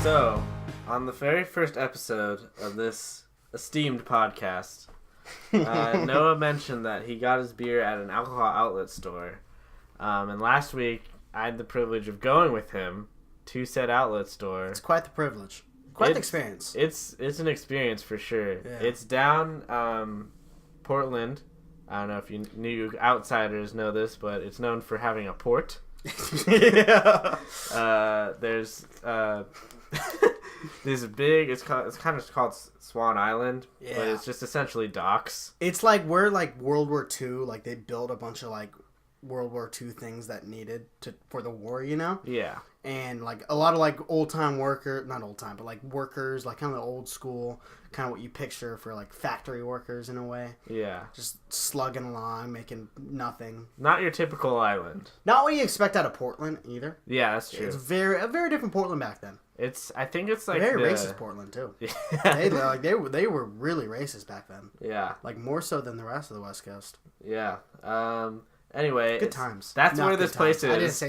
So, on the very first episode of this esteemed podcast, Noah mentioned that he got his beer at an alcohol outlet store. And last week, I had the privilege of going with him to said outlet store. It's quite the privilege. Quite the experience. It's an experience for sure. Yeah. It's down Portland. I don't know if you new outsiders know this, but it's known for having a port. Yeah. There's this big. It's kind of called Swan Island, Yeah. but it's just essentially docks. It's like we're like World War II. Like they built a bunch of like World War II things that needed for the war, you know? Yeah. And like a lot of like old time not old time, but like workers, like kind of the old school, kind of what you picture for like factory workers in a way. Yeah. Just slugging along, making nothing. Not your typical island. Not what you expect out of Portland either. Yeah, that's true. It's a very different Portland back then. I think it's like Very racist Portland too. Yeah. They were really racist back then. Yeah. Like more so than the rest of the West Coast. Yeah. Anyway, Good times. That's Not where good this place times. is. I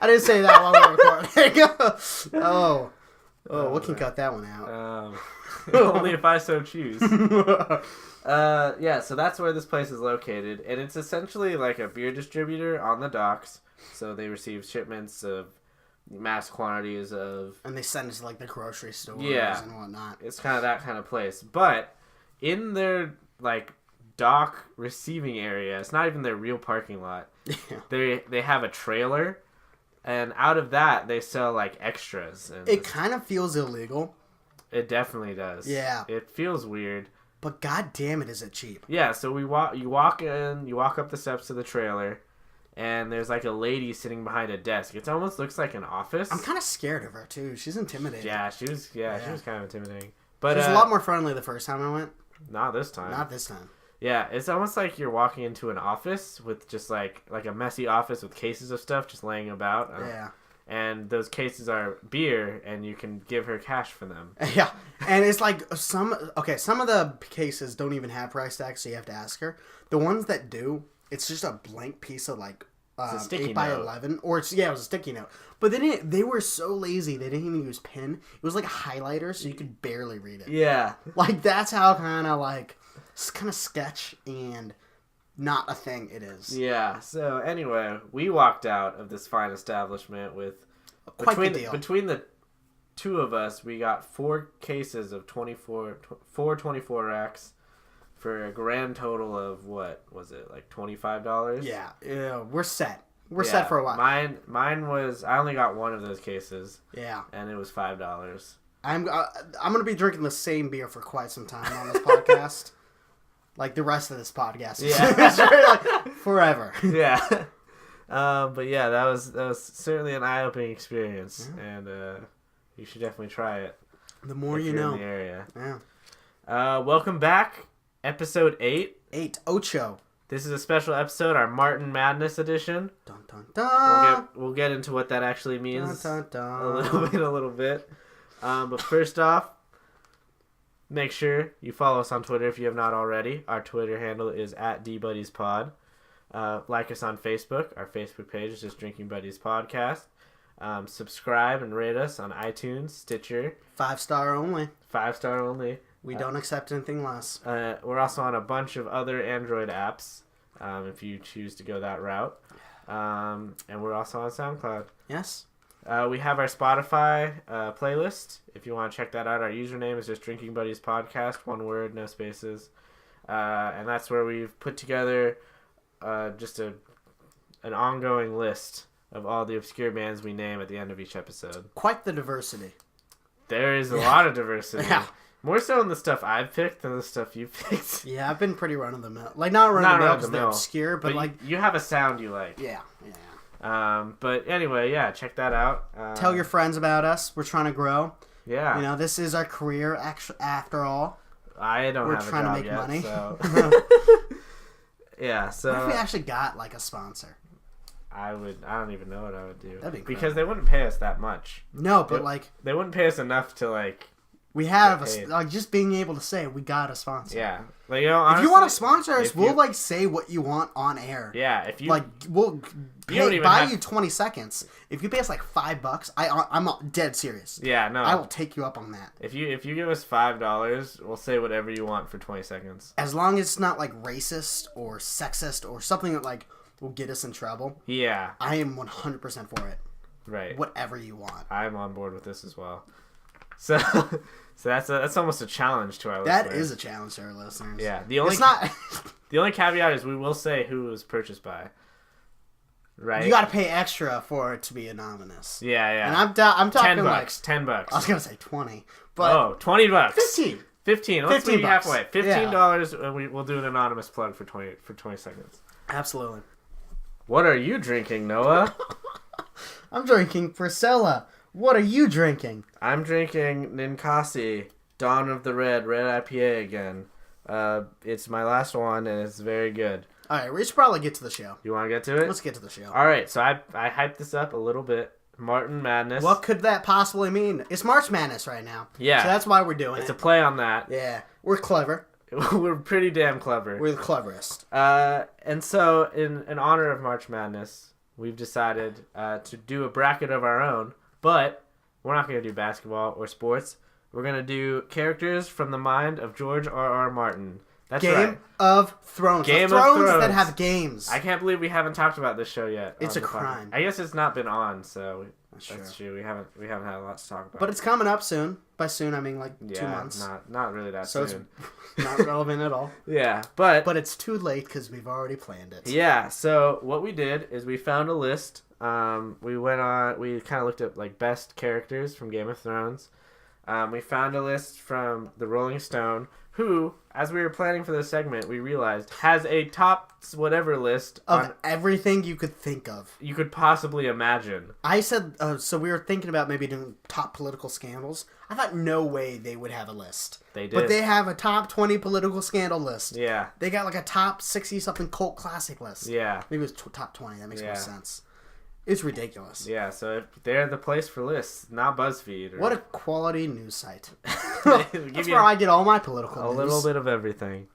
didn't say that while we were recording. Oh, we can cut that one out. Only if I so choose. Yeah, so that's where this place is located, and it's essentially like a beer distributor on the docks. So they receive shipments of mass quantities of. And they send it to like the grocery stores and whatnot. It's kind of that kind of place, but in their like dock receiving area, it's not even their real parking lot. Yeah. They have a trailer, and out of that they sell like extras. And It kind of feels illegal. It definitely does. Yeah. It feels weird. But god damn it, is it cheap. Yeah, so you walk up the steps to the trailer, and there's like a lady sitting behind a desk. It almost looks like an office. I'm kind of scared of her too. She's intimidating. Yeah, she was kind of intimidating. But She was a lot more friendly the first time I went. Not this time. Not this time. Yeah, it's almost like you're walking into an office with just like a messy office with cases of stuff just laying about. Yeah. And those cases are beer, and you can give her cash for them. Yeah, and it's like some of the cases don't even have price tags, so you have to ask her. The ones that do, it's just a blank piece of like 8x11, or it was a sticky note. But they were so lazy they didn't even use pen. It was like a highlighter, so you could barely read it. Yeah, like that's how kind of sketch and not a thing it is. Yeah. So anyway, we walked out of this fine establishment with between the two of us, we got 4 cases of 24 racks for a grand total of what was it, like $25? Yeah, we're set. We're set for a while. Mine was, I only got one of those cases. Yeah. And it was $5. I'm gonna be drinking the same beer for quite some time on this podcast. Like the rest of this podcast. Yeah. Forever. Yeah. But yeah, that was certainly an eye-opening experience, and you should definitely try it. The more if you you're know. In the area. Yeah. Welcome back, episode 8. 8 Ocho. This is a special episode, our Martin Madness edition. Dun dun dun. We'll get into what that actually means Dun, dun, dun. a little bit. But first off, make sure you follow us on Twitter if you have not already. Our Twitter handle is @DBuddiesPod. Like us on Facebook. Our Facebook page is just Drinking Buddies Podcast. Subscribe and rate us on iTunes, Stitcher. 5-star only. 5-star only. We don't accept anything less. We're also on a bunch of other Android apps if you choose to go that route. And we're also on SoundCloud. Yes. We have our Spotify playlist. If you want to check that out, our username is just Drinking Buddies Podcast. One word, no spaces. And that's where we've put together just an ongoing list of all the obscure bands we name at the end of each episode. Quite the diversity. There is a lot of diversity. Yeah. More so in the stuff I've picked than the stuff you've picked. Yeah, I've been pretty run-of-the-mill. Like, not run-of-the-mill because they're obscure, but like... You have a sound you like. Yeah. But anyway, yeah, check that out. Tell your friends about us. We're trying to grow. Yeah. You know, this is our career, after all. I don't We're have a trying job to make yet, money. So. Yeah, so... What if we actually got, like, a sponsor? I don't even know what I would do. That'd be because they wouldn't pay us that much. No, but, They wouldn't pay us enough to, like, We have like just being able to say we got a sponsor. Yeah, like, you know, honestly, if you want to sponsor us, we'll like say what you want on air. Yeah, if you like, we'll buy you 20 seconds. If you pay us like $5, I'm dead serious. Yeah, no, I will take you up on that. If you give us $5, we'll say whatever you want for 20 seconds. As long as it's not like racist or sexist or something that like will get us in trouble. Yeah, I am 100% for it. Right. Whatever you want. I'm on board with this as well. So that's almost a challenge to our listeners. That is a challenge to our listeners. Yeah. The only caveat is we will say who it was purchased by. Right. You got to pay extra for it to be anonymous. Yeah, yeah. And I'm talking $10, like $10. I was gonna say 20, but $20. 15. Let's meet halfway. $15, yeah. and we'll do an anonymous plug for 20 seconds. Absolutely. What are you drinking, Noah? I'm drinking Priscilla. What are you drinking? I'm drinking Ninkasi, Dawn of the Red IPA again. It's my last one, and it's very good. All right, we should probably get to the show. You want to get to it? Let's get to the show. All right, so I hyped this up a little bit. Martin Madness. What could that possibly mean? It's March Madness right now. Yeah. So that's why we're doing It's a play on that. Yeah. We're clever. We're pretty damn clever. We're the cleverest. And so, in honor of March Madness, we've decided to do a bracket of our own, but we're not going to do basketball or sports. We're going to do characters from the mind of George R.R. Martin. That's right. Game of Thrones. Game of Thrones that have games. I can't believe we haven't talked about this show yet. It's a crime. I guess it's not been on, so that's true. We haven't had a lot to talk about. But it's coming up soon. By soon, I mean like 2 months. Not really that soon. So it's not relevant at all. Yeah, but it's too late because we've already planned it. Yeah. So what we did is we found a list. We kind of looked at like best characters from Game of Thrones. We found a list from the Rolling Stone, who, as we were planning for this segment, we realized has a top whatever list of everything you could think of. You could possibly imagine. I said, so we were thinking about maybe doing top political scandals. I thought no way they would have a list. They did. But they have a top 20 political scandal list. Yeah. They got like a top 60-something cult classic list. Yeah. Maybe it was top 20. That makes more sense. It's ridiculous. Yeah, so they're the place for lists, not BuzzFeed. What a quality news site. That's where I get all my political news. A little bit of everything.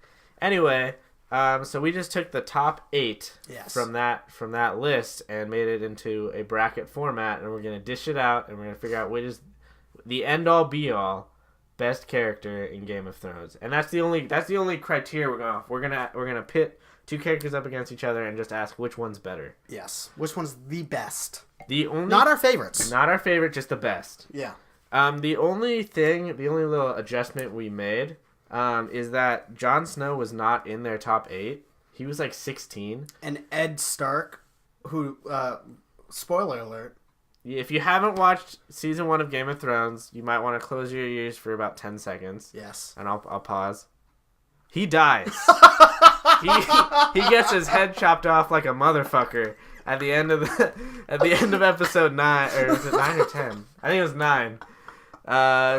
Anyway, so we just took the top 8 from that list and made it into a bracket format, and we're going to dish it out, and we're going to figure out which is the end-all, be-all best character in Game of Thrones. And that's the only criteria we're going off. We're gonna pit 2 characters up against each other and just ask which one's better. Yes. Which one's the best? Not our favorites. Not our favorite, just the best. Yeah. The only little adjustment we made is that Jon Snow was not in their top 8. He was like 16. And Ed Stark, who, spoiler alert. If you haven't watched season 1 of Game of Thrones, you might want to close your ears for about 10 seconds. Yes. And I'll pause. He dies. he gets his head chopped off like a motherfucker at the end of episode 9, or is it 9 or 10? I think it was 9.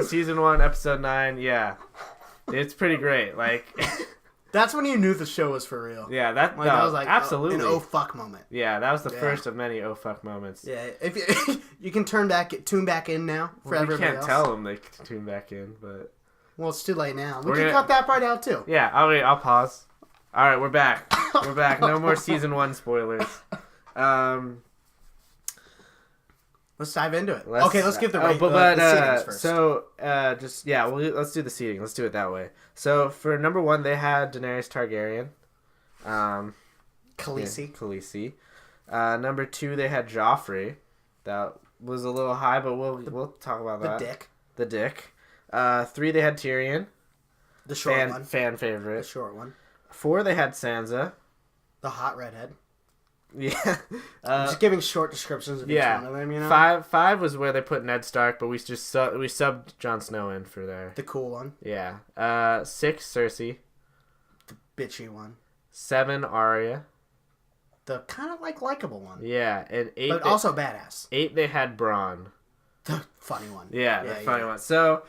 Season 1, episode 9. Yeah, it's pretty great. Like, that's when you knew the show was for real. Yeah, that was like absolutely an oh fuck moment. Yeah, that was the first of many oh fuck moments. Yeah, if you can tune back in now for everybody else. We can't tell them they can tune back in, but. Well, it's too late now. We can cut that part out, too. Yeah, I'll pause. All right, we're back. We're back. No more season 1 spoilers. Let's dive into it. Let's give the seedings first. So, let's do the seeding. Let's do it that way. So, for number 1, they had Daenerys Targaryen. Khaleesi. Number 2, they had Joffrey. That was a little high, but we'll talk about that. The dick. 3, they had Tyrion. The short one. Fan favorite. The short one. 4, they had Sansa. The hot redhead. Yeah. I'm just giving short descriptions of each one of them, you know? 5 was where they put Ned Stark, but we just we subbed Jon Snow in for there. The cool one. Yeah. 6, Cersei. The bitchy one. 7, Arya. The kind of likable one. Yeah, and 8... But also badass. 8, they had Bronn. The funny one. Yeah, the funny one. So...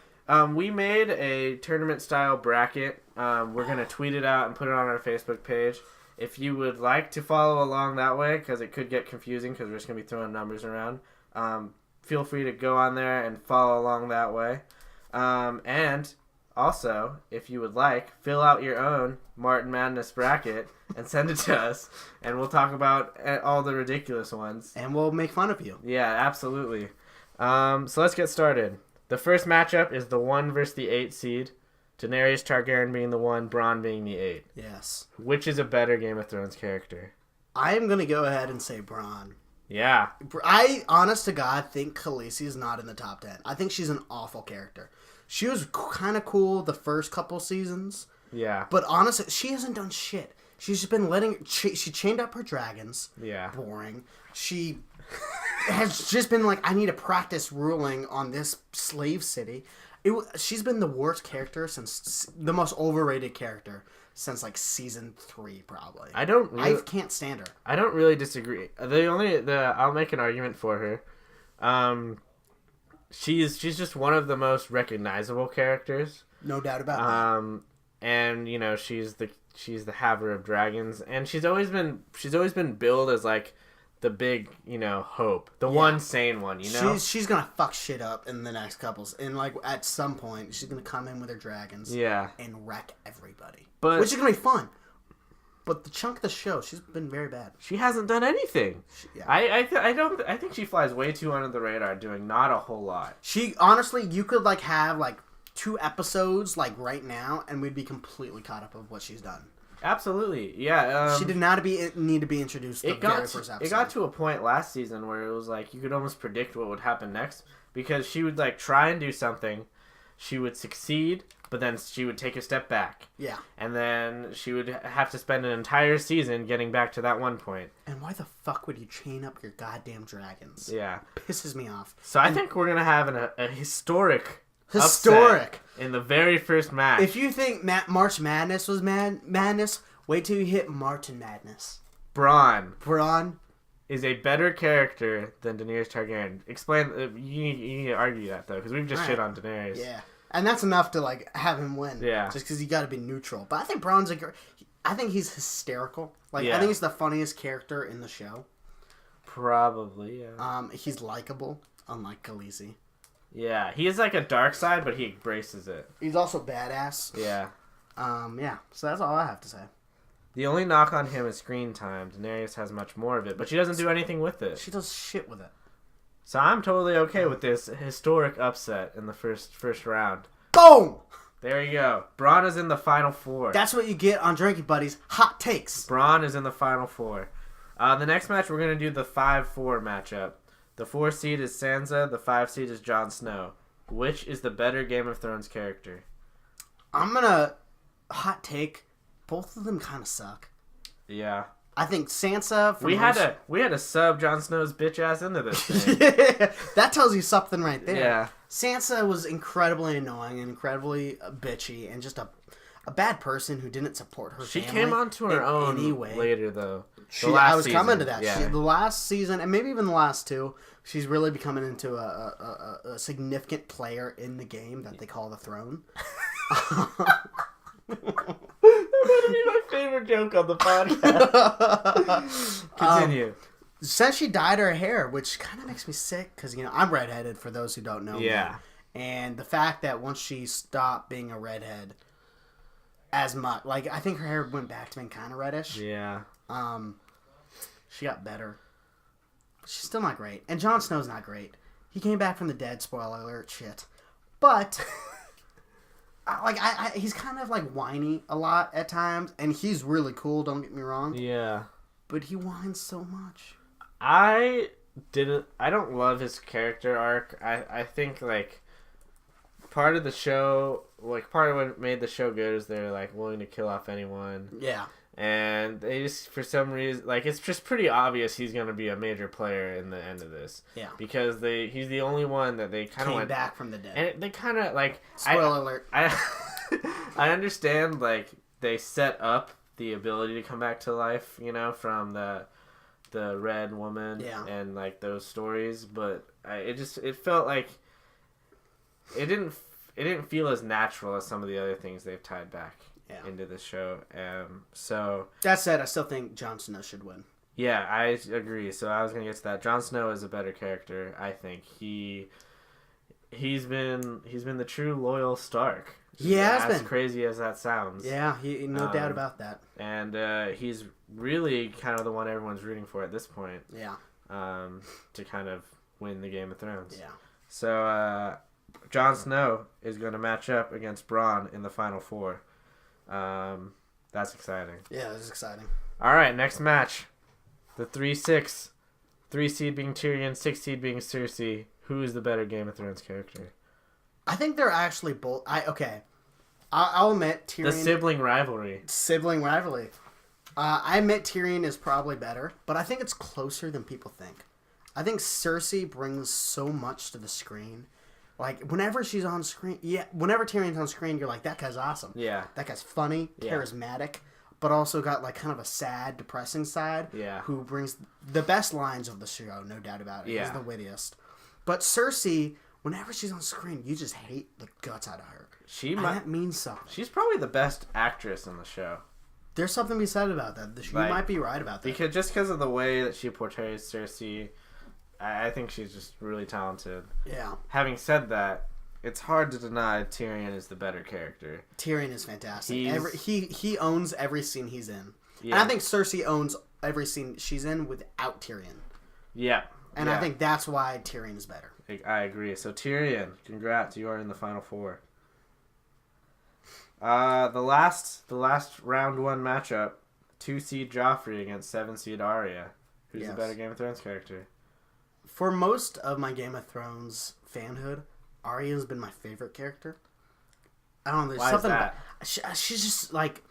we made a tournament-style bracket. We're going to tweet it out and put it on our Facebook page. If you would like to follow along that way, because it could get confusing because we're just going to be throwing numbers around, feel free to go on there and follow along that way. And also, if you would like, fill out your own Martin Madness bracket and send it to us, and we'll talk about all the ridiculous ones. And we'll make fun of you. Yeah, absolutely. So let's get started. The first matchup is the 1 versus the 8 seed. Daenerys Targaryen being the 1, Bronn being the 8. Yes. Which is a better Game of Thrones character? I am going to go ahead and say Bronn. Yeah. I, honest to God, think Khaleesi is not in the top 10. I think she's an awful character. She was kind of cool the first couple seasons. Yeah. But honestly, she hasn't done shit. She's just been she chained up her dragons. Yeah. Boring. She has just been like, I need to practice ruling on this slave city. She's been the worst character the most overrated character since like season 3, probably. I can't stand her. I don't really disagree. I'll make an argument for her. She's just one of the most recognizable characters. No doubt about that. And you know, she's the haver of dragons, and she's always been billed as like the big, you know, hope, the one sane one, you know. She's gonna fuck shit up in the next couples, and like at some point she's gonna come in with her dragons, and wreck everybody. Which is gonna be fun. But the chunk of the show, she's been very bad. She hasn't done anything. I think she flies way too under the radar, doing not a whole lot. She honestly, you could like have like 2 episodes like right now, and we'd be completely caught up of what she's done. Absolutely, yeah. She did not need to be introduced the very first episode. It got to a point last season where it was like you could almost predict what would happen next, because she would like try and do something, she would succeed, but then she would take a step back. Yeah. And then she would have to spend an entire season getting back to that one point. And why the fuck would you chain up your goddamn dragons? Yeah. Pisses me off. So I think we're going to have a historic upset in the very first match. If you think March Madness was madness, wait till you hit Martin Madness. Bronn is a better character than Daenerys Targaryen. Explain. You need to argue that though, because we've just shit on Daenerys. Yeah, and that's enough to like have him win. Yeah, just because you got to be neutral. But I think Bronn's I think he's hysterical. Like I think he's the funniest character in the show. Probably. Yeah. He's likable, unlike Khaleesi. Yeah, he is like a dark side, but he embraces it. He's also badass. Yeah. Yeah. So that's all I have to say. The only knock on him is screen time. Daenerys has much more of it, but she doesn't do anything with it. She does shit with it. So I'm totally okay with this historic upset in the first round. Boom! There you go. Bronn is in the Final Four. That's what you get on Drinking Buddies. Hot takes. Bronn is in the Final Four. The next match, we're going to do the 5-4 matchup. The 4 seed is Sansa. The 5 seed is Jon Snow. Which is the better Game of Thrones character? I'm going to hot take. Both of them kind of suck. Yeah. I think Sansa... We had to sub Jon Snow's bitch ass into this thing. Yeah, that tells you something right there. Yeah. Sansa was incredibly annoying and incredibly bitchy and just a bad person who didn't support her family. She came onto her own later, though. I was coming to that. Yeah. The last season, and maybe even the last 2, she's really becoming into a significant player in the game that they call the throne. That would be my favorite joke on the podcast. Continue. Since she dyed her hair, which kind of makes me sick, because, you know, I'm redheaded, for those who don't know me. And the fact that once she stopped being a redhead as much, like, I think her hair went back to being kind of reddish. Yeah. She got better. But she's still not great. And Jon Snow's not great. He came back from the dead, spoiler alert, shit. But... he's kind of like whiny a lot at times, and he's really cool. Don't get me wrong. Yeah, but he whines so much. I don't love his character arc. I think like part of the show, like part of what made the show good is they're like willing to kill off anyone. Yeah. And they just, for some reason, like, it's just pretty obvious he's going to be a major player in the end of this. Yeah. Because he's the only one that they kind of came back from the dead. And they kind of, like... Spoiler alert. I understand, like, they set up the ability to come back to life, you know, from the Red Woman and, like, those stories, but it felt like... It didn't feel as natural as some of the other things they've tied back. Into the show. So that said, I still think Jon Snow should win. Yeah, I agree. So I was gonna get to that. Jon Snow is a better character, I think. He he's been the true loyal Stark. He has been. As crazy as that sounds. Yeah, no doubt about that. And he's really kind of the one everyone's rooting for at this point. Yeah. To kind of win the Game of Thrones. Yeah. So, Jon Snow is going to match up against Bronn in the Final Four. That's exciting. Yeah, that's exciting. All right, next match. The 3-6. 3 seed being Tyrion, 6 seed being Cersei. Who is the better Game of Thrones character? I think they're actually both... I'll admit Tyrion... The sibling rivalry. I admit Tyrion is probably better, but I think it's closer than people think. I think Cersei brings so much to the screen. Like, whenever she's on screen... Yeah, whenever Tyrion's on screen, you're like, that guy's awesome. Yeah. That guy's funny, charismatic, but also got, like, kind of a sad, depressing side. Yeah. Who brings the best lines of the show, no doubt about it. Yeah. He's the wittiest. But Cersei, whenever she's on screen, you just hate the guts out of her. That means something. She's probably the best actress in the show. There's something to be said about that. You might be right about that. Because of the way that she portrays Cersei, I think she's just really talented. Yeah. Having said that, it's hard to deny Tyrion is the better character. Tyrion is fantastic. He owns every scene he's in. Yeah. And I think Cersei owns every scene she's in without Tyrion. Yeah. And I think that's why Tyrion is better. I agree. So Tyrion, congrats, you are in the Final Four. The last round 1 matchup, 2 seed Joffrey against 7 seed Arya. Who's the better Game of Thrones character? For most of my Game of Thrones fanhood, Arya's been my favorite character. I don't know. There's something about she's just like,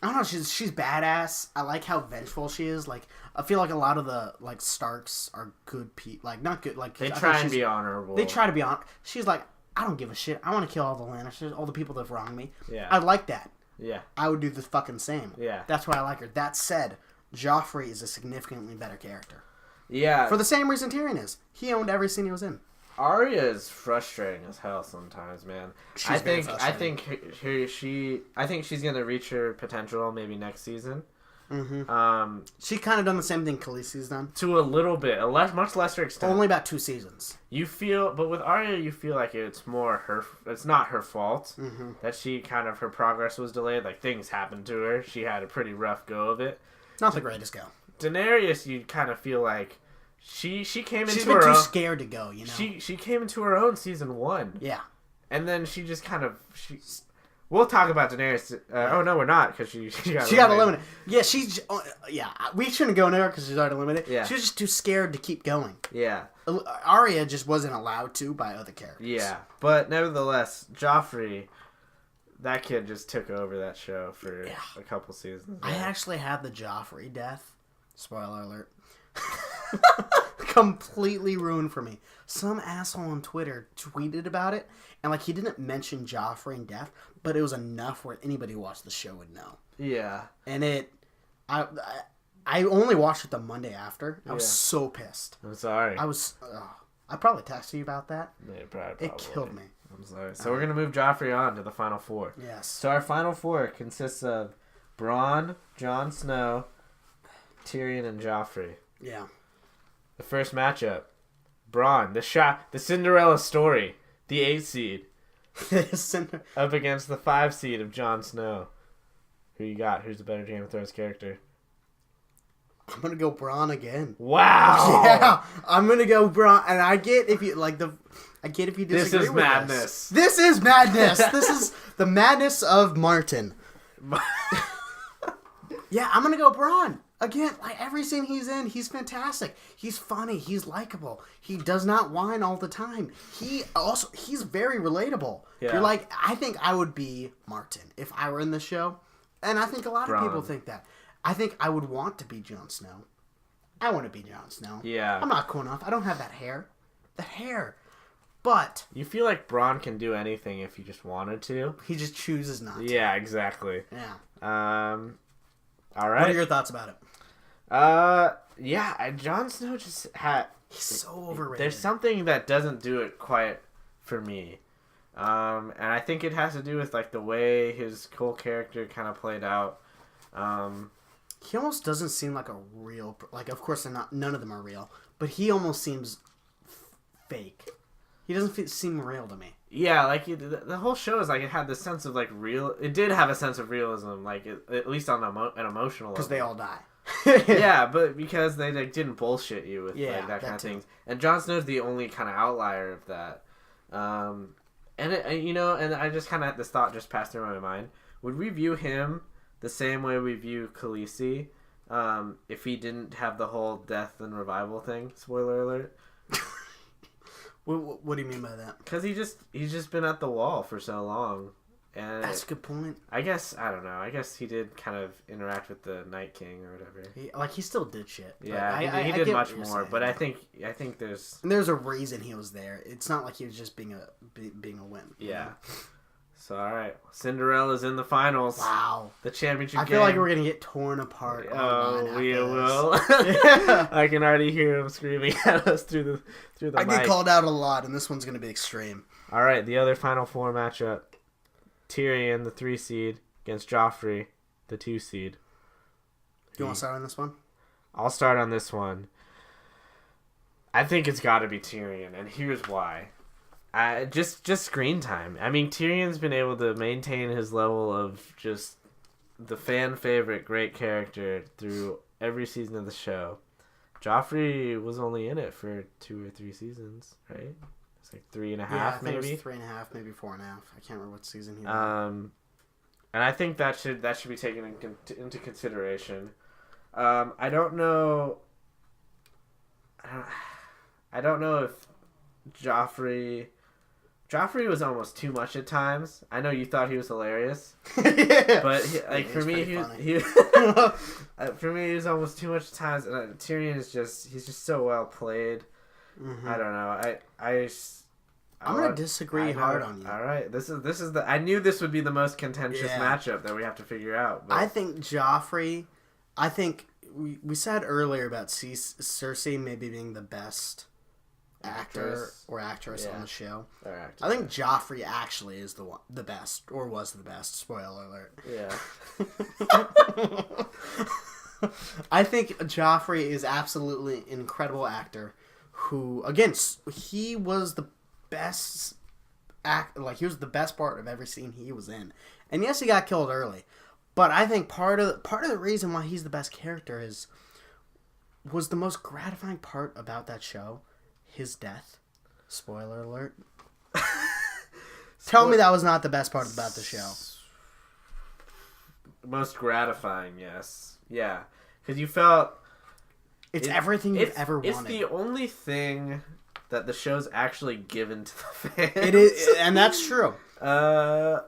I don't know. She's badass. I like how vengeful she is. Like, I feel like a lot of the like Starks are good people. Like, not good. Like, they try and be honorable. They try to be on. She's like, I don't give a shit. I want to kill all the Lannisters, all the people that have wronged me. Yeah. I like that. Yeah. I would do the fucking same. Yeah. That's why I like her. That said, Joffrey is a significantly beher character. Yeah. For the same reason Tyrion is. He owned every scene he was in. Arya is frustrating as hell sometimes, man. I think she's gonna reach her potential maybe next season. Mm-hmm. She kind of done the same thing Khaleesi's done. To a little bit, much lesser extent. Only about 2 seasons. But with Arya, you feel like it's not her fault that her progress was delayed. Like, things happened to her. She had a pretty rough go of it. Not the greatest go. Daenerys, you kind of feel like she came into her own. She's been too scared to go, you know? She came into her own season 1. Yeah. And then she just kind of... We'll talk about Daenerys. Oh, no, we're not, because she got eliminated. Yeah, we shouldn't go there because she's already eliminated. Yeah. She was just too scared to keep going. Yeah. Arya just wasn't allowed to by other characters. Yeah. But nevertheless, Joffrey, that kid just took over that show for a couple seasons. I actually had the Joffrey death. Spoiler alert. Completely ruined for me. Some asshole on Twitter tweeted about it, and like he didn't mention Joffrey and death, but it was enough where anybody who watched the show would know. Yeah. And I only watched it the Monday after. I was so pissed. I'm sorry. I probably texted you about that. Yeah, probably. It killed me. I'm sorry. So we're gonna move Joffrey on to the Final Four. Yes. So our Final Four consists of Bronn, Jon Snow, Tyrion, and Joffrey. Yeah. The first matchup, Bronn, the Cinderella story, the 8 seed, up against the 5 seed of Jon Snow. Who you got? Who's the better Game of Thrones character? I'm gonna go Bronn again. Wow. Yeah, I'm gonna go Bronn, and I get if you disagree. This is madness. This is madness. This is the madness of Martin. Yeah, I'm gonna go Bronn. Again, like every scene he's in, he's fantastic. He's funny. He's likable. He does not whine all the time. He's very relatable. Yeah. You're like, I think I would be Martin if I were in the show. And I think a lot of people think that. I think I would want to be Jon Snow. I want to be Jon Snow. Yeah. I'm not cool enough. I don't have that hair. But you feel like Bronn can do anything if he just wanted to. He just chooses not to. Yeah, exactly. Yeah. All right. What are your thoughts about it? Yeah, Jon Snow just had... He's so overrated. There's something that doesn't do it quite for me. And I think it has to do with, like, the way his whole character kind of played out. He almost doesn't seem like a real... Like, of course, none of them are real. But he almost seems fake. He doesn't seem real to me. Yeah, like the whole show is like it had this sense of like real. It did have a sense of realism, like at least on an emotional level. Because they all die. Yeah, but because they like didn't bullshit you with like that kind of thing. And Jon Snow's the only kind of outlier of that. And and I just kind of this thought just passed through my mind. Would we view him the same way we view Khaleesi if he didn't have the whole death and revival thing? Spoiler alert. What do you mean by that? Because he's just been at the wall for so long, and that's a good point. I guess I don't know. I guess he did kind of interact with the Night King or whatever. He still did shit. Yeah, he did much more. But I think there's a reason he was there. It's not like he was just being a wimp. Yeah. So all right, Cinderella's in the finals. Wow, the championship. I feel like we're gonna get torn apart. Oh, we will. Yeah. I can already hear him screaming at us through the I mic. get called out a lot, and this one's gonna be extreme. All right, the other Final Four matchup: Tyrion, the 3 seed, against Joffrey, the 2 seed. You want to start on this one? I'll start on this one. I think it's got to be Tyrion, and here's why. Just screen time. I mean, Tyrion's been able to maintain his level of just the fan favorite great character through every season of the show. Joffrey was only in it for 2 or 3 seasons, right? It's like 3.5, maybe. It was 3.5, maybe 4.5. I can't remember what season he was. And I think that should be taken into consideration. I don't know. I don't know if Joffrey was almost too much at times. I know you thought he was hilarious, yeah. But for me, he for me he was almost too much at times. And Tyrion is he's just so well played. Mm-hmm. I don't know. I'm gonna disagree hard on you. All right, this is the. I knew this would be the most contentious matchup that we have to figure out. But. I think Joffrey. I think we said earlier about Cersei maybe being the best actor or actress on the show. I think Joffrey actually is the best, or was the best. Spoiler alert. Yeah. I think Joffrey is absolutely an incredible actor. Who again? He was the best he was the best part of every scene he was in. And yes, he got killed early, but I think part of the reason why he's the best character was the most gratifying part about that show. His death. Spoiler alert. Tell me that was not the best part about the show. Most gratifying, yes. Yeah. Because you felt... It's everything you've ever wanted. It's the only thing that the show's actually given to the fans. It is, and that's true. I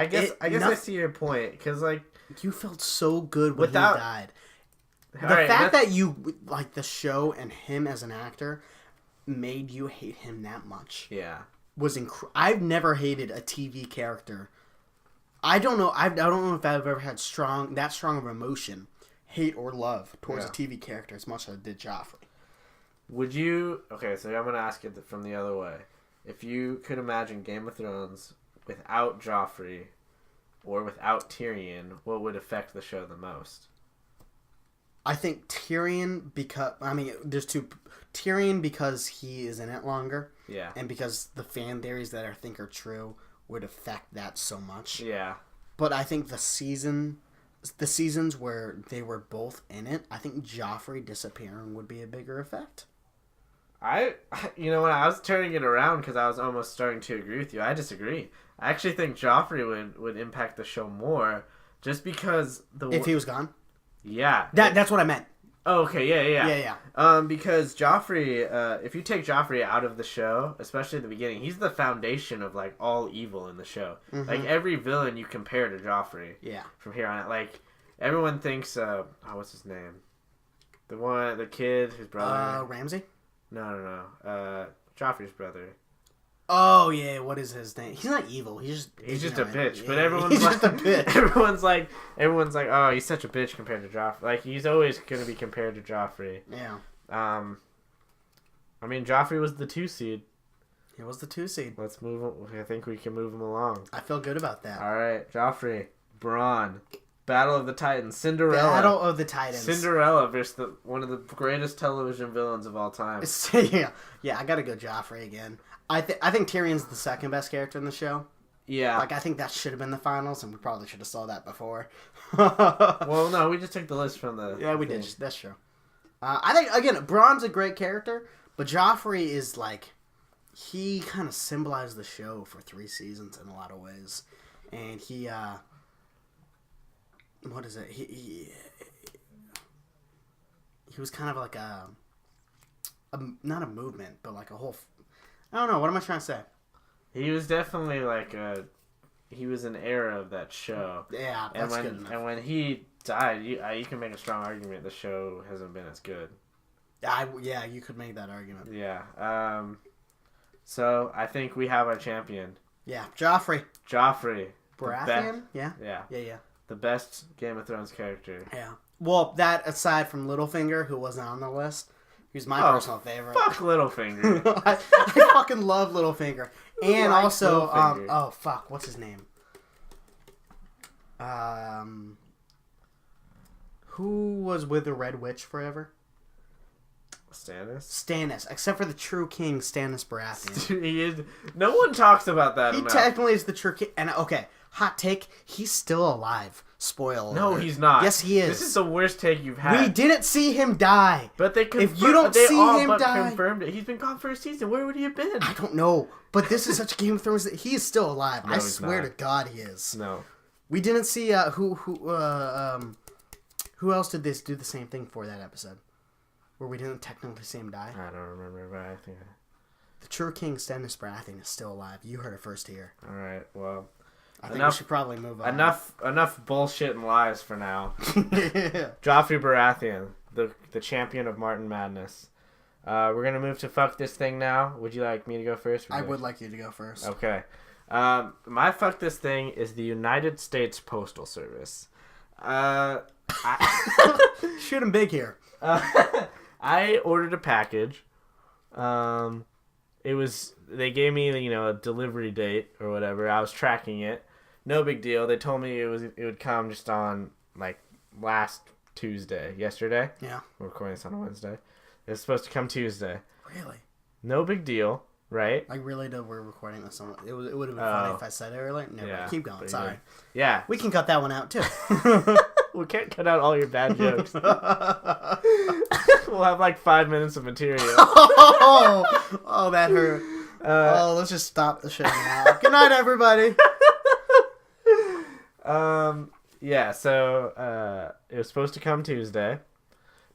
guess I see your point. Because, like... You felt so good when he died. The fact that you like the show and him as an actor made you hate him that much. Yeah, was I've never hated a TV character. I don't know. I don't know if I've ever had that strong of emotion, hate or love towards a TV character as much as I did Joffrey. Would you? Okay, so I'm gonna ask it from the other way. If you could imagine Game of Thrones without Joffrey or without Tyrion, what would affect the show the most? I think Tyrion there's Tyrion because he is in it longer. Yeah. And because the fan theories that I think are true would affect that so much. Yeah. But I think the seasons where they were both in it, I think Joffrey disappearing would be a bigger effect. When I was turning it around because I was almost starting to agree with you, I disagree. I actually think Joffrey would impact the show more just because if he was gone? Yeah. That's what I meant. Oh, okay, yeah. Yeah. Because Joffrey, if you take Joffrey out of the show, especially at the beginning, he's the foundation of, like, all evil in the show. Mm-hmm. Like, every villain you compare to Joffrey. Yeah. From here on out. Like, everyone thinks, what's his name? The kid, his brother. Ramsay? No. Joffrey's brother. Oh yeah, what is his name? He's not evil. He's just a bitch. But everyone's like, a bitch. Everyone's like, oh, he's such a bitch compared to Joffrey. Like he's always gonna be compared to Joffrey. Yeah. I mean, Joffrey was the 2 seed. He was the 2 seed. Let's move him. I think we can move him along. I feel good about that. All right, Joffrey, Bronn, Battle of the Titans. Cinderella. Battle of the Titans. Cinderella versus one of the greatest television villains of all time. Yeah, I gotta go Joffrey again. I think Tyrion's the second best character in the show. Yeah. Like, I think that should have been the finals, and we probably should have saw that before. Well, no, we just took the list from the... Yeah, we did. That's true. I think, again, Bronn's a great character, but Joffrey is, like... He kind of symbolized the show for 3 seasons in a lot of ways. And he, what is it? He was kind of like a not a movement, but like a whole... I don't know. What am I trying to say? He was definitely like he was an era of that show. Yeah, that's good enough. And when he died, you can make a strong argument the show hasn't been as good. Yeah, you could make that argument. Yeah. So I think we have our champion. Yeah, Joffrey. Baratheon? Yeah. Yeah. The best Game of Thrones character. Yeah. Well, that aside from Littlefinger, who wasn't on the list, who's my personal favorite. Fuck Littlefinger. I fucking love Littlefinger. And also, oh fuck, what's his name? Who was with the Red Witch forever? Stannis, except for the true king, Stannis Baratheon. No one talks about that He enough. technically is the true king. And okay, hot take, he's still alive. Spoiler. No, he's not. Yes, he is. This is the worst take you've had. We didn't see him die. But they if you don't see him die, confirmed it. He's been gone for a season. Where would he have been? I don't know. But this is such a Game of Thrones that he is still alive. No, I swear to God, he is. No. We didn't see who else did this do the same thing for that episode, where we didn't technically see him die. I don't remember, but I think the true king Stannis Baratheon is still alive. You heard it first here. All right. Well. I think we should probably move on. Enough bullshit and lies for now. Yeah. Joffrey Baratheon, the champion of Martin Madness. We're gonna move to fuck this thing now. Would you like me to go first? I would like you to go first. Okay. My fuck this thing is the United States Postal Service. Shoot him big here. I ordered a package. They gave me a delivery date or whatever. I was tracking it. No big deal. They told me it would come just on like last Tuesday, yesterday. Yeah. We're recording this on a Wednesday. It's supposed to come Tuesday. Really? No big deal, right? I really know we're recording this on. It would have been funny if I said it earlier. Never. Yeah, keep going. Sorry. Yeah. We can cut that one out too. We can't cut out all your bad jokes. We'll have like 5 minutes of material. Oh, that hurt. Let's just stop the show now. Good night, everybody. Yeah, so it was supposed to come Tuesday.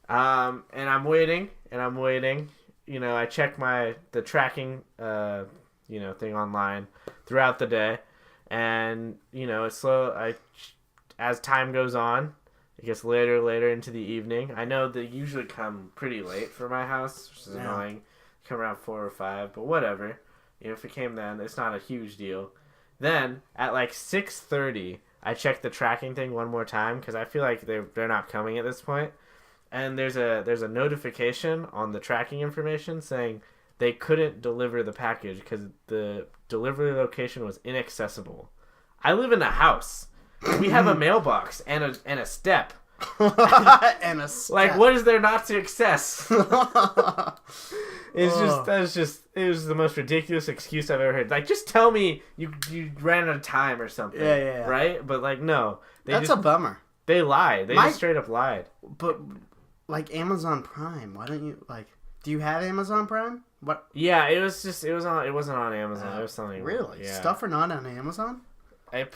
And I'm waiting. I check the tracking thing online throughout the day, and it's slow. As time goes on, it gets later into the evening. I know they usually come pretty late for my house, which is annoying. Come around 4 or 5, but whatever. If it came then, it's not a huge deal. Then at like 6:30, I check the tracking thing one more time because I feel like they're not coming at this point. And there's a notification on the tracking information saying they couldn't deliver the package because the delivery location was inaccessible. I live in a house. We have a mailbox and a step. And a step. Like, what is there not to access? It was the most ridiculous excuse I've ever heard. Like, just tell me you ran out of time or something. Yeah. Right? But like, no. That's a bummer. They lied. They just straight up lied. But like Amazon Prime, why don't you do you have Amazon Prime? What? Yeah, it wasn't on Amazon. It was something. Really? Yeah. Stuff are not on Amazon? It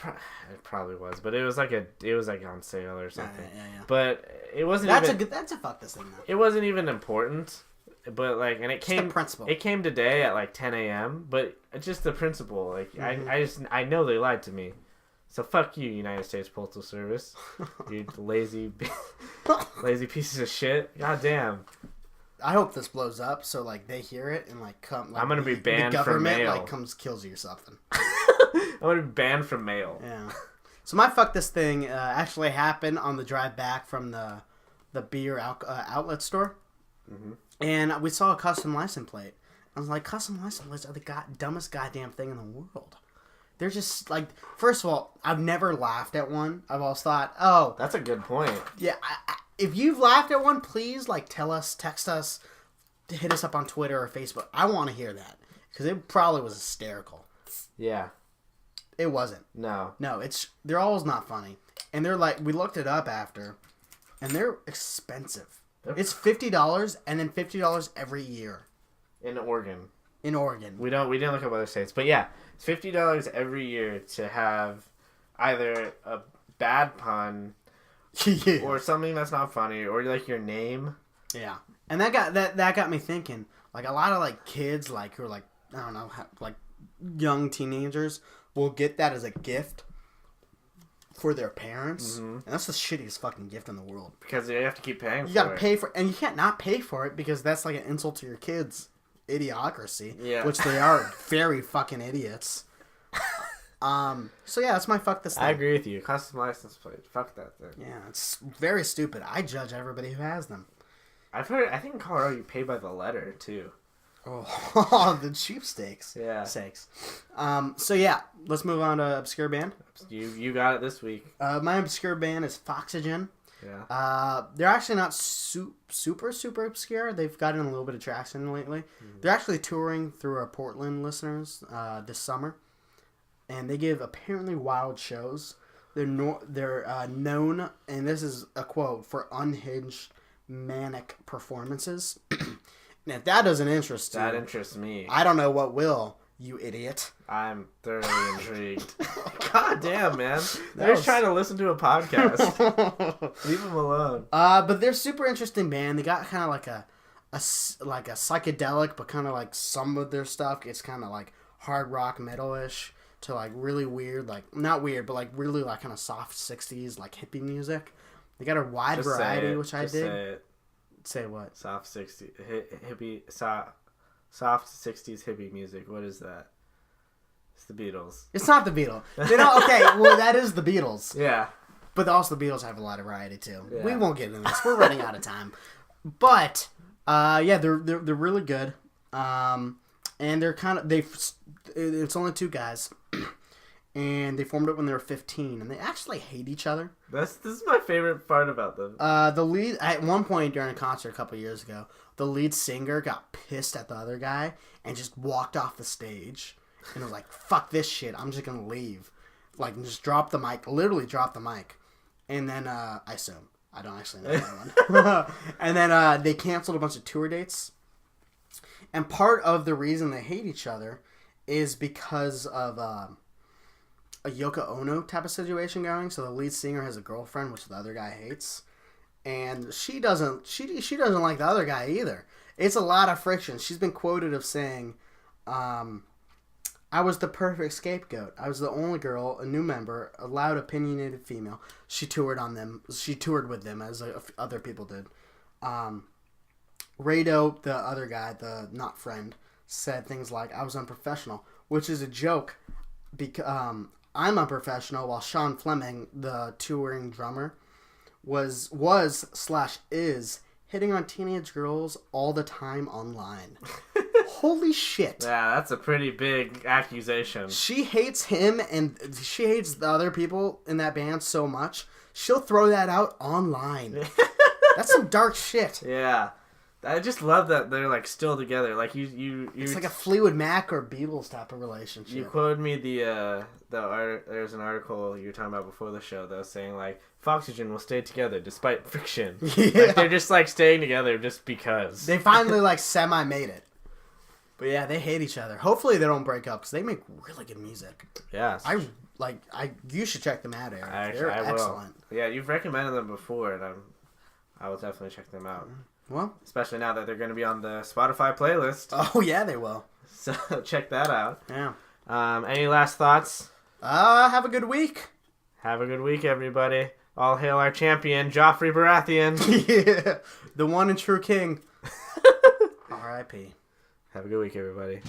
probably was, but it was like on sale or something. Yeah. But it wasn't. That's a fuck this thing though. It wasn't even important, but like, and it came. The principle. It came today at like 10 a.m. But it's just the principle. Like I know they lied to me, so fuck you, United States Postal Service. You lazy pieces of shit. God damn. I hope this blows up so like they hear it and like come. Like, I'm gonna be banned the from mail. Like comes kills you or something. I'm gonna be banned from mail. Yeah. So my fuck this thing actually happened on the drive back from the beer outlet store, and we saw a custom license plate. I was like, custom license plates are the dumbest goddamn thing in the world. They're just like, first of all, I've never laughed at one. I've always thought, oh, that's a good point. Yeah, if you've laughed at one, please like tell us, text us, hit us up on Twitter or Facebook. I want to hear that because it probably was hysterical. Yeah, it wasn't. No, they're always not funny, and they're like, we looked it up after, and they're expensive. It's $50 and then $50 every year in Oregon. In Oregon, we didn't look up other states, but yeah, it's $50 every year to have either a bad pun or something that's not funny, or like your name. Yeah, and that got me thinking. Like a lot of like kids, like who are like I don't know, like young teenagers will get that as a gift for their parents, and that's the shittiest fucking gift in the world. Because you have to keep paying. You gotta pay for, and you can't not pay for it because that's like an insult to your kids. Idiocracy, which they are very fucking idiots. So yeah, that's my fuck this thing. I agree with you. Custom license plate. Fuck that thing. Yeah, it's very stupid. I judge everybody who has them. I've heard. I think in Colorado you pay by the letter too. Oh, the cheapsteaks. Yeah. Sakes. So yeah, let's move on to obscure band. You got it this week. My obscure band is Foxygen. Yeah. They're actually not super obscure. They've gotten a little bit of traction lately. Mm-hmm. They're actually touring through our Portland listeners this summer, and they give apparently wild shows. They're known, and this is a quote, for unhinged, manic performances. And if that doesn't interest you, that interests me. I don't know what will. You idiot. I'm thoroughly intrigued. God damn, man. They're just trying to listen to a podcast. Leave them alone. But they're super interesting band. They got kind of like a psychedelic, but kind of like some of their stuff gets kind of like hard rock metal-ish to like really weird, like not weird, but like really like kind of soft 60s like hippie music. They got a wide variety, which I dig. Say what? Soft 60s hippie soft 60s hippie music. What is that? It's the Beatles. It's not the Beatles. They don't. Okay, well that is the Beatles. Yeah. But also the Beatles have a lot of variety too. Yeah. We won't get into this. We're running out of time. But yeah, they're really good. And they're kind of it's only two guys. And they formed it when they were 15, and they actually hate each other. This is my favorite part about them. The lead, at one point during a concert a couple years ago, the lead singer got pissed at the other guy and just walked off the stage and was like, "Fuck this shit! I'm just gonna leave." Like, just drop the mic, literally drop the mic, and then I assume I don't actually know that one. And then they canceled a bunch of tour dates, and part of the reason they hate each other is because of a Yoko Ono type of situation going. So the lead singer has a girlfriend, which the other guy hates, and she doesn't like the other guy either. It's a lot of friction. She's been quoted of saying, "I was the perfect scapegoat. I was the only girl, a new member, a loud, opinionated female." She toured with them as other people did. Rado, the other guy, the not friend, said things like, "I was unprofessional," which is a joke because I'm unprofessional, while Sean Fleming, the touring drummer, was / hitting on teenage girls all the time online. Holy shit. Yeah, that's a pretty big accusation. She hates him, and she hates the other people in that band so much, she'll throw that out online. That's some dark shit. Yeah. I just love that they're like still together. Like you. It's like a Fleetwood Mac or Beatles type of relationship. You quoted me there's an article you were talking about before the show that was saying like Foxygen will stay together despite friction. Yeah. Like, they're just like staying together just because. They finally like semi made it. But yeah, they hate each other. Hopefully they don't break up because they make really good music. Yeah. You should check them out, Eric. They're excellent. Yeah, you've recommended them before, and I will definitely check them out. Well, especially now that they're going to be on the Spotify playlist. Oh yeah, they will. So check that out. Yeah. Any last thoughts? Have a good week. Have a good week, everybody. All hail our champion, Joffrey Baratheon. Yeah, the one and true king. R.I.P. Have a good week, everybody.